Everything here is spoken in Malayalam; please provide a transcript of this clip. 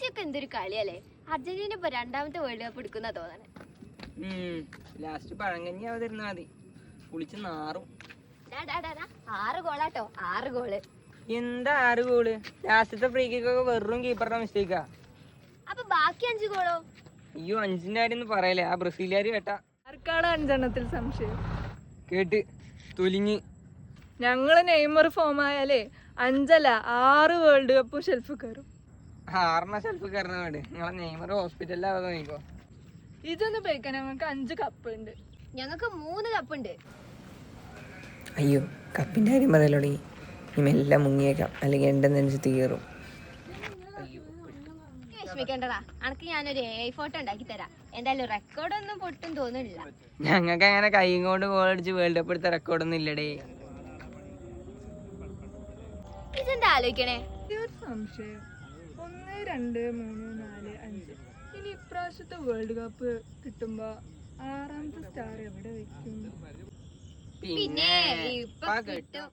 സ്പെയിനൊക്കെ എന്തൊരു കളിയല്ലേ. അർജന്റീന ഇപ്പൊ രണ്ടാമത്തെ വേൾഡ് കപ്പ് എടുക്കുന്ന തോന്നണേ. ലാസ്റ്റ് പഴങ്കഞ്ഞി അവതരുന്നാ മതി, കുളിച്ച് നാറും. 6 ഗോളാട്ടോ, 6 ഗോള്. എന്താ 6 ഗോള്? ലാസ്റ്റത്തെ ഫ്രീ കിക്ക് ഒക്കെ വെറും കീപ്പറുടെ മിസ്റ്റേക്കാ. അപ്പൊ ബാക്കി 5 ഗോളോ? അയ്യോ 5ന്റെ കാര്യം ഒന്നും പറയലേ, ആ ബ്രസീലുകാര് കേട്ടാ. ആർക്കാണ് 5 സംശയം? കേട്ട് തൊലിഞ്ഞ്. ഞങ്ങള് നെയ്മർ ഫോം ആയാലേ 5 അല്ല 6 വേൾഡ് കപ്പ് ഷെൽഫ് കയറും. 6 ഷെൽഫ് കയറുന്ന വേണ്ട, നിങ്ങളെ നെയ്മർ ഹോസ്പിറ്റലിലാവാതെ നോക്കിക്കോ. ഇതൊന്ന് പോയിക്കാൻ ഞങ്ങൾക്ക് 5 കപ്പ് ഉണ്ട്. ഞങ്ങൾക്ക് 3 കപ്പ് ഉണ്ട്. അയ്യോ കപ്പിന്റെ കാര്യം പറയലോടി, ഇനി എല്ലാം മുങ്ങിയേക്കാം, അല്ലെങ്കിൽ എന്റെ നെഞ്ചത്ത് കയറും. വിഷമിക്കണ്ടടാ, അനക്ക് ഞാനൊരു AI ഫോട്ടോ ഉണ്ടാക്കി തരാം. എന്തായാലും റെക്കോർഡൊന്നും പൊട്ടും തോന്നുന്നില്ല. ഞങ്ങൾക്ക് അങ്ങനെ കൈയും കൊണ്ട് ഗോൾ അടിച്ച് വേൾഡ് കപ്പ് എടുത്ത റെക്കോർഡൊന്നും ഇല്ലടേ. ഇതെന്താ ആലോചിക്കണേ? ഒരു സംശയം, 1 2 3 4 5. ഇനി ഇപ്രാവശ്യത്തെ വേൾഡ് കപ്പ് കിട്ടുമ്പോ 6ാമത്തെ സ്റ്റാർ എവിടെ വെക്കും? പിന്നെ ഇപ്പൊ കിട്ടും.